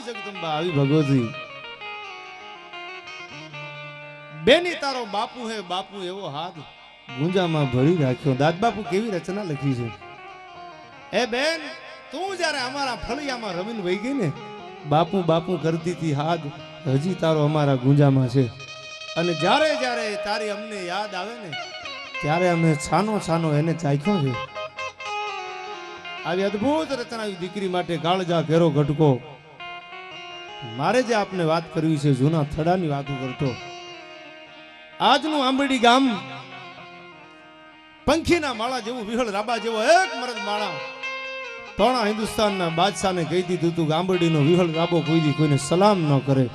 જગદંબા આવી ભગવતી બેની તારો બાપુ હે બાપુ એવો હાથ ગુંજામાં ભરી રાખ્યો. દાદ બાપુ કેવી રચના લખી છે. એ બેન તું જ્યારે અમારા ફળિયામાં રમીને વહી ગઈ ને બાપુ બાપુ કરતી હતી હાથ હજી તારો અમારા ગુંજામાં છે. અને જ્યારે જ્યારે તારી અમને યાદ આવે ને ત્યારે અમે છાનો છાનો એને ચાખ્યો છે. આવી અદ્ભુત રચના આવી દીકરી માટે કાળજા ઘેરો ઘટકો. મારે જે આપને વાત કરવી છે જૂના થડાની વાતો કરતો. આજનું આંબરડી ગામ પંખીના માળા જેવું વિહળ રાબા જેવો એક મરદ માળા તોણા હિન્દુસ્તાનના બાદશાહને કહી દીધું હતું કે આંબરડીનો વિહળ રાબો કોઈ દી કોઈને સલામ ન કરે.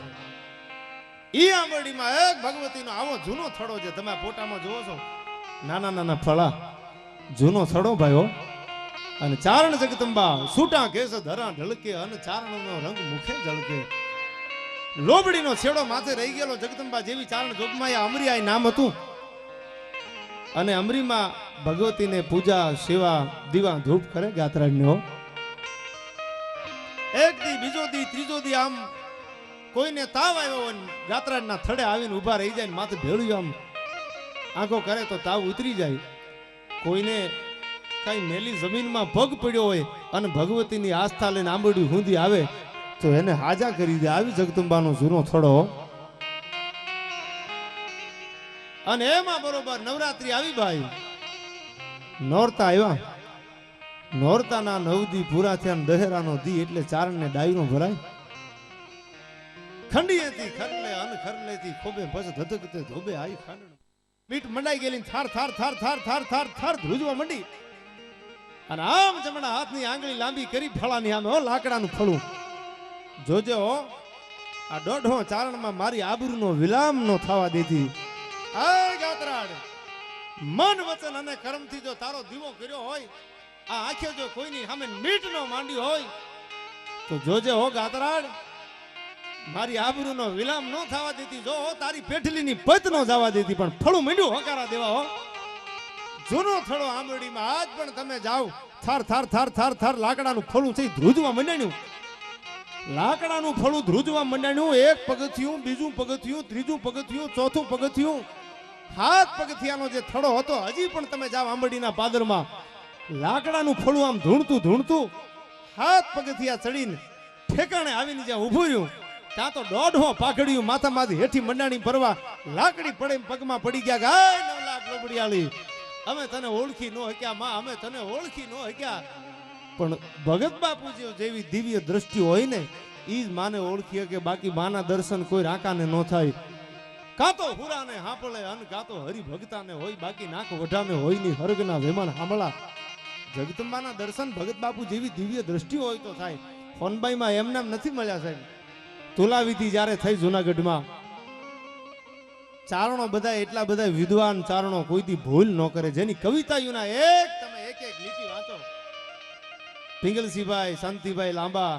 ઈ આંબરડીમાં એક ભગવતીનો આવો જૂનો થડો છે. તમે ફોટામાં જોવો છો નાના નાના ફળા જૂનો થડો ભાઈઓ. અને ચારણ જગદંબા સૂટા કેસ ધરા ઢળકે અને ચારણનો રંગ મુખે ઝળકે. લોબડીનો છેડો માથે રહી ગયેલો જગદંબા જેવી ચારણ જોગમાયા અમરીઆઈ નામ હતું. અને અમરીમાં ભગવતીને પૂજા સેવા દીવા ધૂપ કરે ગાત્રાજનો. એક દી બીજો દી ત્રીજો દી આમ કોઈને તાવ આવ્યો હોય ગાત્રાજના થડે આવીને ઊભા રહી જાય માથે ભેળું આમ આંખો કરે તો તાવ ઉતરી જાય. કોઈને કઈ મેલી જમીનમાં પગ પડ્યો હોય અને ભગવતીની આસ્થા લઈને આંબરડી હુંદી આવે તો એને હાજા કરી દે. આવી જગદંબાનો જૂનો થડો. અને એમાં બરોબર નવરાત્રી આવી ભાઈ. નોરતા આવ્યા. નોરતાના 9 દી પૂરા થયા. દહેરાનો દી એટલે ચારણને ડાયરો ભરાય. ખંડીએથી ખરલે અન ખરલેથી ખોબે પછ ધધકતે ધોબે આઈ ખાંડ મીટ મંડાઈ ગયેલી થાર થાર થાર થાર થાર થાર થાર ધ્રુજવા મંડી. અને આમ જમણા હાથની આંગળી લાંબી કરી ફળાની આમે હો લાકડાનું ફળું જોજે હો. આ દોઢો ચારણમાં મારી આબરૂનો વિલામ નો થવા દેતી. આ ગાત્રાડ મન વચન અને કર્મથી જો તારો દીવો કર્યો હોય આ આંખે જો કોઈની સામે મીટ નો માંડી હોય તો જોજે હો ગાત્રાડ મારી આબરૂનો વિલામ ન થવા દેતી. જો તારી પેઠલીની પત ન જવા દેતી. પણ ફળું મીંડું હકારા દેવા હો. જૂનો થડો આંબરડીમાં આજ પણ તમે જાઓ થાર થાર થાર થાર થાર લાકડાનું ફળું છે ધ્રુજવા મંડાણ્યું. લાકડાનું ફળું ધ્રુજવા મંડાણ્યું. એક પગથિયું બીજું પગથિયું ત્રીજું પગથિયું ચોથું પગથિયું 7 પગથિયાનો જે થડો હતો હજી પણ તમે જાઓ આંબરડીના પાદરમાં લાકડાનું ફળું આમ ધૂણતું ધૂણતું 7 પગથિયા ચડીને ઠેકાણે આવીને જ્યાં ઊભું રહ્યું ત્યાં તો દોઢો પાઘડિયું માથામાંથી હેઠી મંડાણી ભરવા લાકડી પડે પગમાં પડી ગયા. ગાય 9 લાખ લોબડિયાળી અમે તને ઓળખી ન હક્યા માં અમે તને ઓળખી ન હક્યા. પણ ભગત બાપુ જેવી દિવ્ય દ્રષ્ટિ હોય ને ઈ જ માને ઓળખી કે બાકી માના દર્શન કોઈ રાકાને ન થાય. કાં તો હુરાને હાંપળે અને કાં તો હરિભગતાને હોય બાકી નાક વઢાને હોય ની હરગના વેમણ હાંભળા. જગદંબાના દર્શન ભગત બાપુ જેવી દિવ્ય દ્રષ્ટિ હોય તો થાય. ફોનબાઈમાં એમનામ નથી મળ્યા સાહેબ. તુલાવિધિ જ્યારે થઈ જુનાગઢમાં ચારણો બધા એટલા બધા વિદ્વાન ચારણો કોઈથી ભૂલ ન કરે. જેની કવિતાઓના તમે એક એક લીટી વાંચો. પિંગલસિંહભાઈ શાંતિભાઈ લાંબા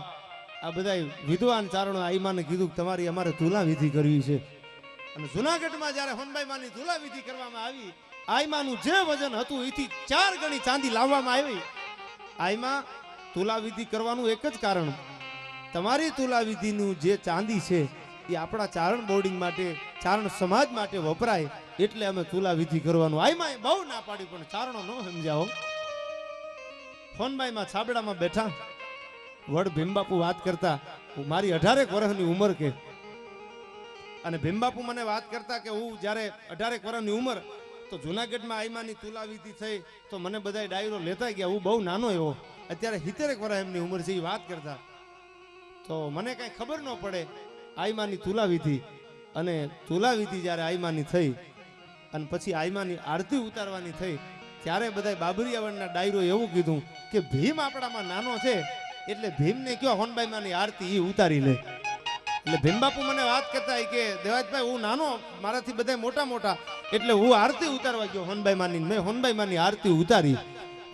આ બધા વિદ્વાન ચારણો આઈમાને કીધું કે તમારી અમારે તુલાવિધિ કરવી છે. અને જુનાગઢમાં જ્યારે હોનબાઈ માની તુલાવિધિ કરવામાં આવી આઈમાનું જે વજન હતું એથી 4 ગણી ચાંદી લાવવામાં આવી. આઈમાં તુલાવિધિ કરવાનું એક જ કારણ તમારી તુલાવિધિનું જે ચાંદી છે એ આપણા ચારણ બોર્ડિંગ માટે ચારણ સમાજ માટે વપરાય એટલે અમે તુલાવિધિ કરવાનું. આઈમાં બહુ ના પાડી પણ ચારણો ન સમજાવો. ફોનબાઈમાં છાબડામાં બેઠા વડ ભીમબાપુ વાત કરતા. મારી 18 વર્ષની ઉંમર કે અને ભીમબાપુ મને વાત કરતા કે હું જ્યારે 18 વર્ષની ઉંમર તો જુનાગઢમાં આઈમાની તુલાવિધિ થઈ તો મને બધા ડાયરો લેતા ગયા. હું બહુ નાનો એવો અત્યારે 70 વર્ષ એમની ઉંમર છે. એ વાત કરતા તો મને કઈ ખબર ન પડે આઈમાની તુલાવિધિ. અને તુલાવિધિ જ્યારે આઈમાની થઈ અને પછી આઈમાની આરતી ઉતારવાની થઈ ત્યારે બધા બાબરિયાવળના ડાયરો એવું કીધું કે ભીમ આપણામાં નાનો છે એટલે ભીમને કયો હોનબાઈમાંની આરતી એ ઉતારી લે. એટલે ભીમબાપુ મને વાત કરતા કે દેવાજભાઈ હું નાનો મારાથી બધા મોટા મોટા એટલે હું આરતી ઉતારવા ગયો હોનબાઈમાંની. મેં હોનબાઈમાંની આરતી ઉતારી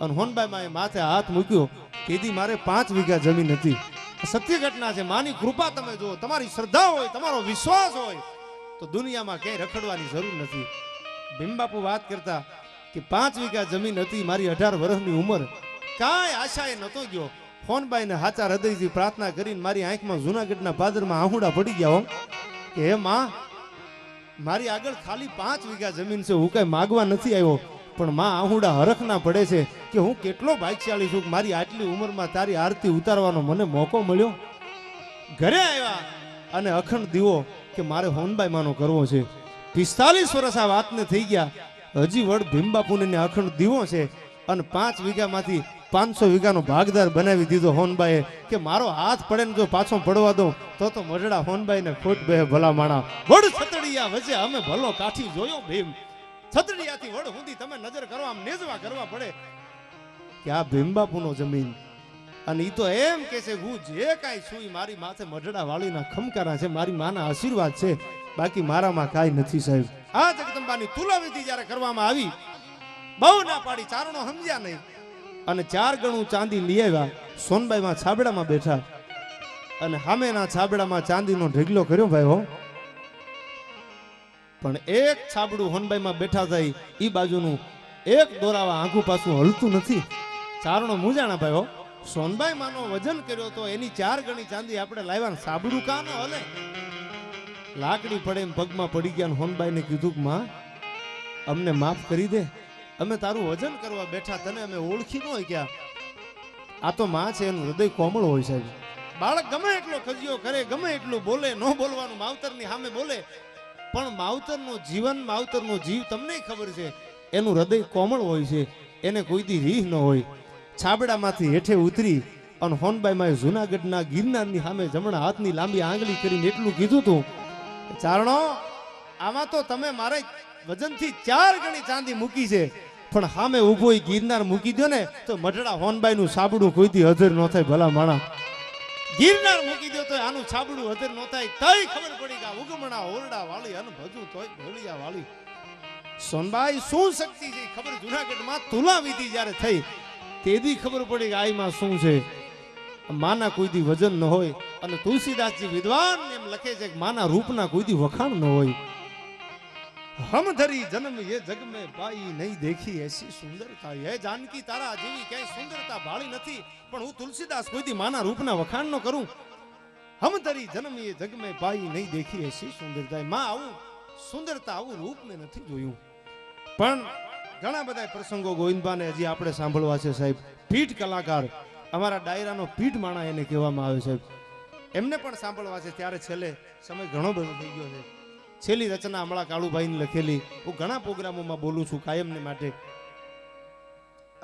અને હોનબાઈમાં માથે હાથ મૂક્યો. તેથી મારે 5 વીઘા જમીન હતી. સત્ય ઘટના છે. માની કૃપા તમે જુઓ. તમારી શ્રદ્ધા હોય તમારો વિશ્વાસ હોય તો દુનિયામાં ક્યાંય રખડવાની જરૂર નથી. ભીમબાપુ વાત કરતા કે 5 વીઘા જમીન હતી. મારી 18 વર્ષની ઉંમર કાંઈ આશાએ નતો ગયો ફોનબાઈને હાચા હૃદયથી પ્રાર્થના કરીને મારી આંખમાં જૂનાગઢના પાદરમાં આહુડા પડી ગયા હો કે હે માં, મારી આગળ ખાલી 5 વીઘા જમીન છે, હું કઈ માગવા નથી આવ્યો, પણ માં આહુડા હરખના પડે છે કે હું કેટલો ભાગ્યશાળી છું કે મારી આટલી ઉંમરમાં તારી આરતી ઉતારવાનો મને મોકો મળ્યો. ઘરે આવ્યા અને અખંડ દીવો કે મારે હોનબાઈ માનો કરવો છે. 45 વર્ષ આ વાતને થઈ ગયા, હજી વડ ભીમબાપુને અખંડ દીવો છે અને 5 વીઘામાંથી 500 વીઘાનો ભાગદાર બનાવી દીધો હોનબાઈએ કે મારો હાથ પડે ને જો પાછો પડવા દઉં તો મરડા હોનબાઈને ખોટ બે ભલા માણા. વડ છતડિયા વચ્ચે અમે ભલો કાઠી જોયો ભીમ, છતડિયાથી વડ સુધી તમે નજર કરો આમ નેજવા કરવા પડે કે આ ભીમબાપુનો જમીન. અને ઈ તો એમ કે છે હું જે કાંઈ છું મારી માથે મઢડા વાળીના ખમકારા છે, મારી માના આશીર્વાદ છે, બાકી મારામાં કાંઈ નથી સાહેબ. આ જગદંબાની તુલાવિધિ જ્યારે કરવામાં આવી બહુ ના પાડી, ચારણો સમજ્યા નહીં અને 4 ગણું ચાંદી લઈ આવ્યા. સોનબાઈમાં છાબડામાં બેઠા અને સામેના છાબડામાં ચાંદીનો ઢગલો કર્યો ભાઈ હો. પણ એક છાબડું હોનબાઈમાં બેઠા થાય ઈ બાજુનું એક દોરાવા આંખું પાછું હલતું નથી. ચારણો મૂંઝાણા ભાઈ હો. સોનબાઈ માનો વજન કર્યો તો એની 4 ગણી ચાંદી આપણે લાવ્યા, સાબડું કાનો હલે. લાકડી પડે એમ પગમાં પડી ગયા. હોનબાઈને કીધું કે માં અમને માફ કરી દે, અમે તારું વજન કરવા બેઠા, તને અમે ઓળખી ન હોય ક્યાં. આ તો માં છે, એનું હૃદય કોમળ હોય સાહેબ. બાળક ગમે એટલો ખજીયો કરે, ગમે એટલું બોલે, ન બોલવાનું માવતરની સામે બોલે, પણ માવતરનો જીવન, માવતરનો જીવ તમને ખબર છે એનું હૃદય કોમળ હોય છે, એને કોઈ દી રીહ ન હોય. છાબડામાંથી હેઠે ઉતરી અને હોનબાઈમાં જૂનાગઢના ગિરનારની સામે જમણા હાથની લાંબી આંગળી કરીને એટલું કીધું તું, ચારણો આમાં તો તમે મારે વજનથી 4 ગણી ચાંદી મૂકી છે, પણ સામે ઊભો ગિરનાર મૂકી દો ને તો મઢડા હોનબાઈનું સાબડું કોઈથી હજર ન થાય ભલા માણા. ગિરનાર મૂકી દો તો આનું સાબડું હજર ન થાય. તઈ ખબર પડી કે ઉગમણા ઓરડા વાળી અને ભજુ તોય ભોળિયા વાળી. સોનબાઈ શું શક્તિ છે ખબર જૂનાગઢમાં તુલાવિધિ જ્યારે થઈ તેથી ખબર પડી કે આઈમાં શું છે. માના કોઈથી વજન ન હોય અને તુલસીદાસજી વિદ્વાન એમ લખે છે કે માના રૂપના કોઈથી વખાણ ન હોય. हम धरी जन्म ये जग में पाई नहीं देखी ऐसी सुंदरता, ये जानकी तारा जेवी क्यांय सुंदरता भाળી નથી, પણ હું તુલસીદાસ કોઈથી માના રૂપના વખાણ ન કરું. हम धरी जन्म ये जग में पाई नहीं देखी ऐसी सुंदरता, માં આવું સુંદરતા આવું રૂપ મેં નથી જોયું. પણ ઘણા બધા પ્રસંગો ગોવિંદબાને હજી આપણે સાંભળવા છે સાહેબ. પીઠ કલાકાર અમારા ડાયરાનો પીઠ માણા એને કહેવામાં આવે સાહેબ, એમને પણ સાંભળવા છે. ત્યારે છેલ્લે સમય ઘણો બધો થઈ ગયો છે. છેલ્લી રચના હમણાં કાળુભાઈની લખેલી હું ઘણા પ્રોગ્રામોમાં બોલું છું કાયમને માટે,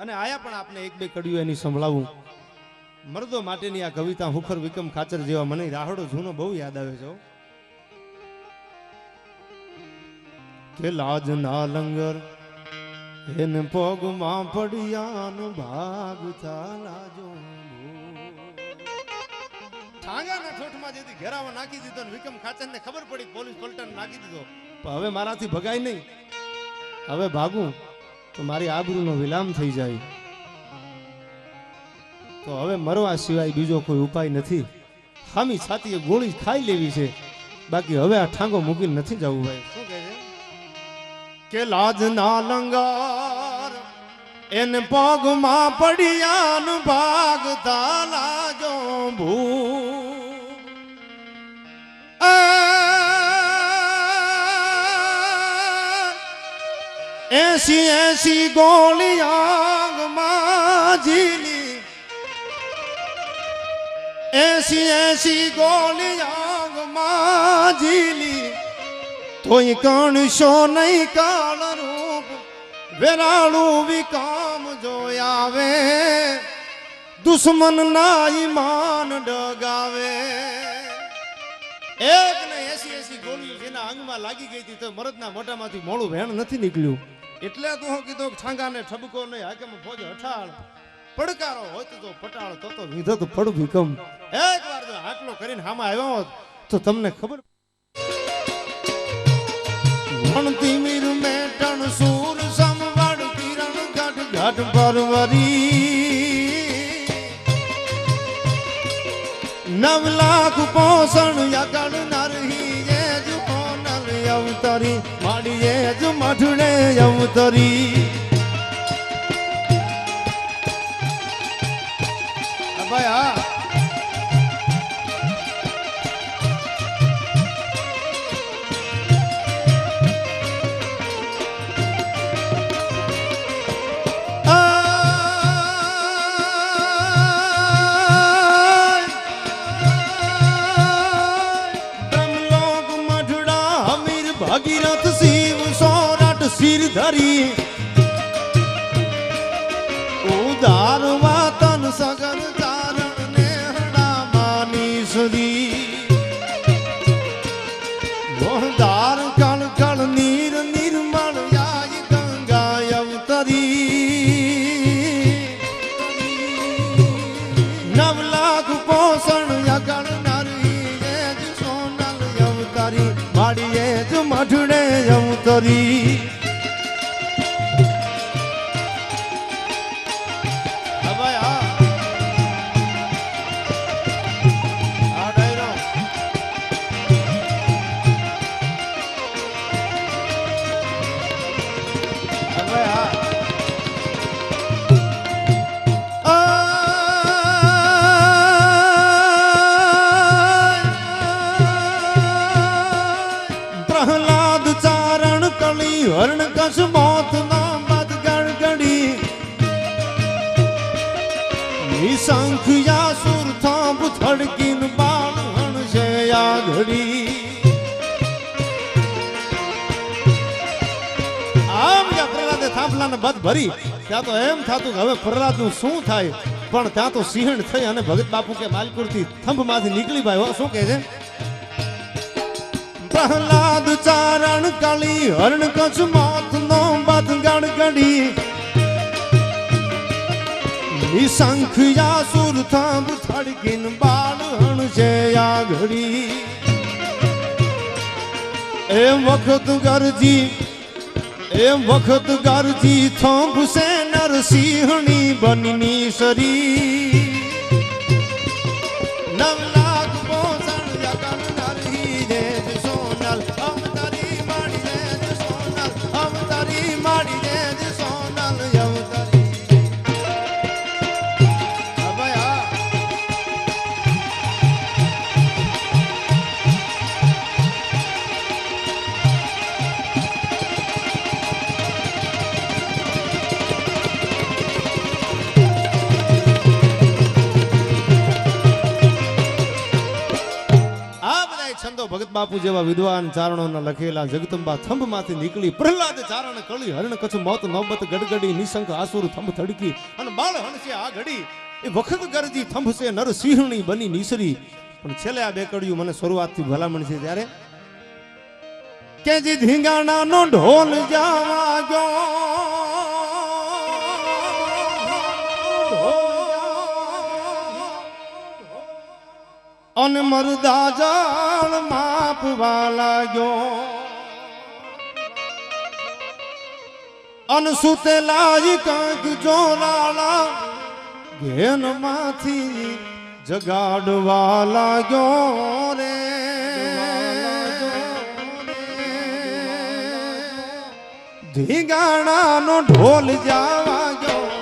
અને આયા પણ આપને 1-2 કડીઓ એની સંભળાવું. મર્દો માટેની આ કવિતા હુખર વિકમ ખાચર જેવા મને રાહડો જૂનો બહુ યાદ આવે છે કે લાજ ના લંગર એને પગમાં પડ્યાનો ભાગ થાલાજો. ઠાંગાના ઠોઠમાં જેથી ઘેરાવા નાખી દીધો ને વિક્રમ ખાચરને ખબર પડી પોલીસ પલટન નાખી દીધો, પણ હવે મારાથી ભગાય નહીં. હવે ભાગું તો મારી આબરૂનો વિલામ થઈ જાય, તો હવે મરવા સિવાય બીજો કોઈ ઉપાય નથી. હામી છાતીએ ગોળી ખાઈ લેવી છે, બાકી હવે આ ઠાંગો મૂકીને નથી જવું. ભાઈ શું કહે છે કે લાજ ના લંગર એને પગમાં પડ્યાન ભાગ તાલાજો ભૂ. 80 ગોળી આગમાં ઝીલી, 80 ગોળી આગમાં ઝીલી, તોય કણશો નહીં કાળ રૂપ વેરાળું વિકામ જોયાવે, દુશ્મન ના ઈમાન ડગાવે. એક ને 80 ગોળીઓ જેના અંગમાં લાગી ગઈ હતી તો મરદના મોઢામાંથી મોળું વેણ નથી નીકળ્યું. એટલે તો હું કીધું ઠાંગાને ઠબકો નહીં, હાકેમ ફોજ હઠાળ, પડકારો હોત તો પટાળ, તો વિધો તો પડ ભીકમ. એક વાર જો આટલો કરીને હામાં આવ્યો હોત તો તમને ખબર. ભણતી મીર મેટણ સૂર સમવાડ કિરણ ઘાટ ઘાટ પરવરી, 9 લાખ પોષણ યગણ નરહી એ જ કોનલ અવતરી, માડી એ જ મઠડે અવતરી. ભાઈ ભગીરથ શિવ સોરઠ શિર ધરી ઉદારવા તન સગન ચારણ નેહડા માની સદી ગોહદાર કળ કળ નીર નિર્મળ યાય ગંગા અવતરી નવ લાખ પોષણ યગણ નરી એજ સોનલ અવતારી માડી એજ મઢડે અવતરી પ્રહલાદ ચારણ કલી હરણ કસ મોત ના બદ ગણગડી નિશંખ યાસુર થાંભ થડકીન બાણ હણ છે આ ઘડી આમ જ્યાં પ્રહલાદે થાંભલાને બદ ભરી ત્યાં તો એમ થાતું કે હવે પ્રહલાદનું શું થાય પણ ત્યાં તો સિંહણ થઈ અને ભગત બાપુ કે માલપુરથી થંભમાંથી નીકળી ભાઈ શું કહે છે પ્રહલાદ ચારણ કળી હરણ કચ્છ મોત નો બદ ગણગડી નિશંખ યાસુર થાંભ થડકીન બાળ હણ છે આ ઘડી એમ વખત ગરજી થોંભ સે નરસિંહણી બનની શરી નવ લાખ પોષણ યગન નરહી દેજ સોનલ અવતારી માડી દેજ સોનલ અવતારી માડી દેજ સોનલ અવતારી અભયા છંદો ભગત બાપુ જેવા વિદ્વાન ચારણોના લખેલા જગદંબા થંભમાંથી નીકળી પ્રહલાદ ચારણ કળી હરણ કચ્છ મોત નોબત ગડગડી નિશંક આસુર થંભ થડકી અને બાળ હણસે આ ઘડી એ વખત ગરજી થંભ છે નરસિંહણી બની નીસરી પણ છેલ્લે આ બે કડિયું મને શરૂઆતથી ભલામણ છે ત્યારે કે જી ધીંગાણાનો ઢોલ જાવા ગયો અને મરદા જાળ માપવા લાગ્યો અને સુતેલા કાંક જોરાળા ઘેન માંથી જગાડવા લાગ્યો રે ધીંગાણાનો ઢોલ જાવા ગયો